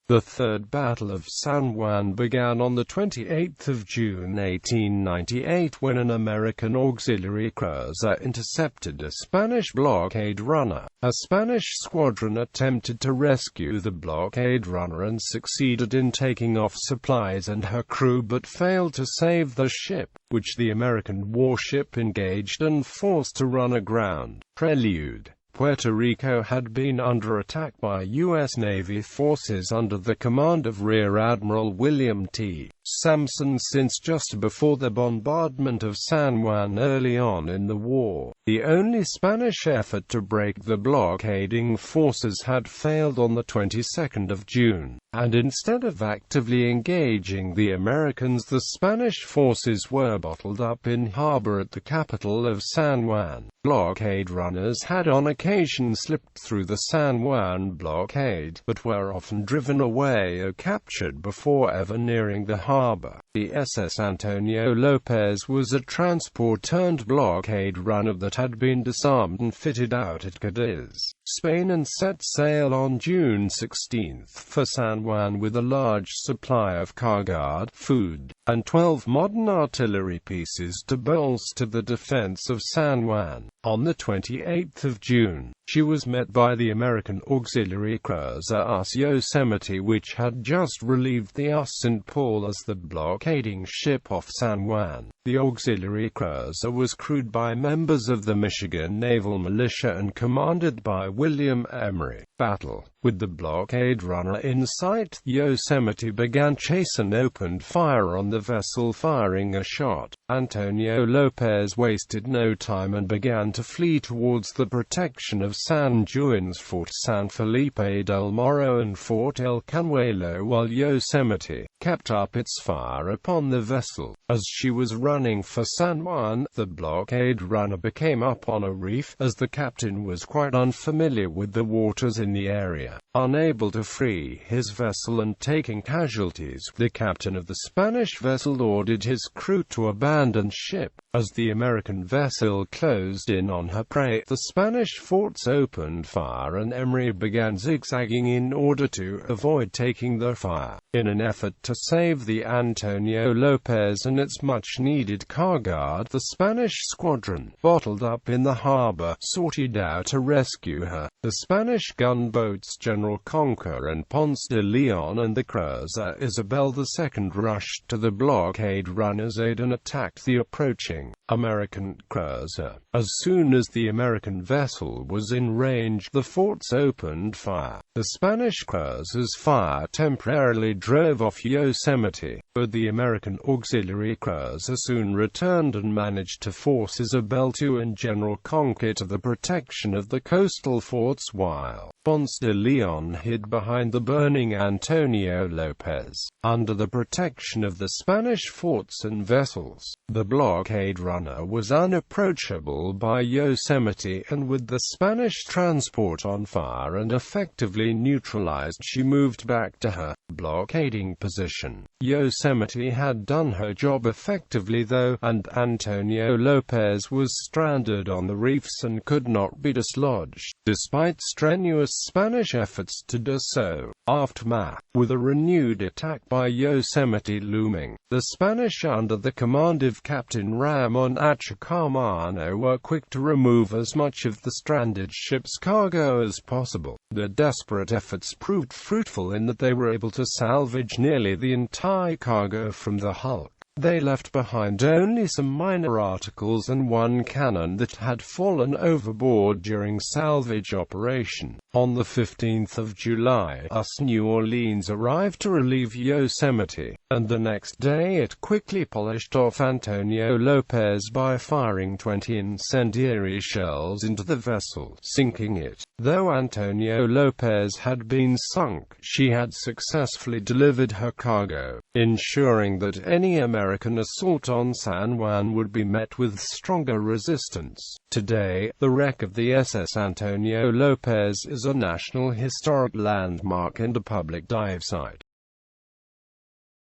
The Third Battle of San Juan began on 28 June 1898 when an American auxiliary cruiser intercepted a Spanish blockade runner. A Spanish squadron attempted to rescue the blockade runner and succeeded in taking off supplies and her crew, but failed to save the ship, which the American warship engaged and forced to run aground. Prelude: Puerto Rico had been under attack by U.S. Navy forces under the command of Rear Admiral William T. Sampson since just before the bombardment of San Juan early on in the war. The only Spanish effort to break the blockading forces had failed on the 22nd of June, and instead of actively engaging the Americans, the Spanish forces were bottled up in harbor at the capital of San Juan. Blockade runners had on occasion slipped through the San Juan blockade, but were often driven away or captured before ever nearing the harbor. The SS Antonio Lopez was a transport-turned-blockade runner that had been disarmed and fitted out at Cadiz, Spain, and set sail on June 16 for San Juan with a large supply of cargo, food, and 12 modern artillery pieces to bolster the defense of San Juan. On the 28th of June, she was met by the American auxiliary cruiser Yosemite, which had just relieved the St. Paul as the blockading ship off San Juan. The auxiliary cruiser was crewed by members of the Michigan Naval Militia and commanded by William Emery. Battle. With the blockade runner in sight, Yosemite began chase and opened fire on the vessel, firing a shot. Antonio Lopez wasted no time and began to flee towards the protection of San Juan's Fort San Felipe del Morro and Fort El Canuelo, while Yosemite kept up its fire upon the vessel. As she was running for San Juan, the blockade runner became up on a reef, as the captain was quite unfamiliar with the waters in the area. Unable to free his vessel and taking casualties, the captain of the Spanish vessel ordered his crew to abandon ship. As the American vessel closed in on her prey, the Spanish forts opened fire and Emery began zigzagging in order to avoid taking the fire. In an effort to save the Antonio Lopez and its much-needed cargo, the Spanish squadron, bottled up in the harbor, sorted out to rescue her. The Spanish gunboats General Conquer and Ponce de Leon and the cruiser Isabel II rushed to the blockade runner's aid and attacked the approaching American cruiser. As soon as the American vessel was in range, the forts opened fire. The Spanish cruiser's fire temporarily drove off Yosemite, but the American auxiliary cruiser soon returned and managed to force Isabel II and General Conquer to the protection of the coastal forts, while Ponce de Leon hid behind the burning Antonio Lopez. Under the protection of the Spanish forts and vessels, the blockade runner was unapproachable by Yosemite, and with the Spanish transport on fire and effectively neutralized, she moved back to her blockading position. Yosemite had done her job effectively though, and Antonio Lopez was stranded on the reefs and could not be dislodged, despite strenuous Spanish efforts to do so. Aftermath. With a renewed attack by Yosemite looming, the Spanish under the command of Captain Ramon Achacarmano were quick to remove as much of the stranded ship's cargo as possible. Their desperate efforts proved fruitful in that they were able to salvage nearly the entire cargo from the hulk. They left behind only some minor articles and one cannon that had fallen overboard during salvage operation. On the 15th of July, New Orleans arrived to relieve Yosemite, and the next day it quickly polished off Antonio Lopez by firing 20 incendiary shells into the vessel, sinking it. Though Antonio Lopez had been sunk, she had successfully delivered her cargo, ensuring that any American assault on San Juan would be met with stronger resistance. Today, the wreck of the SS Antonio Lopez is a National Historic Landmark and a public dive site.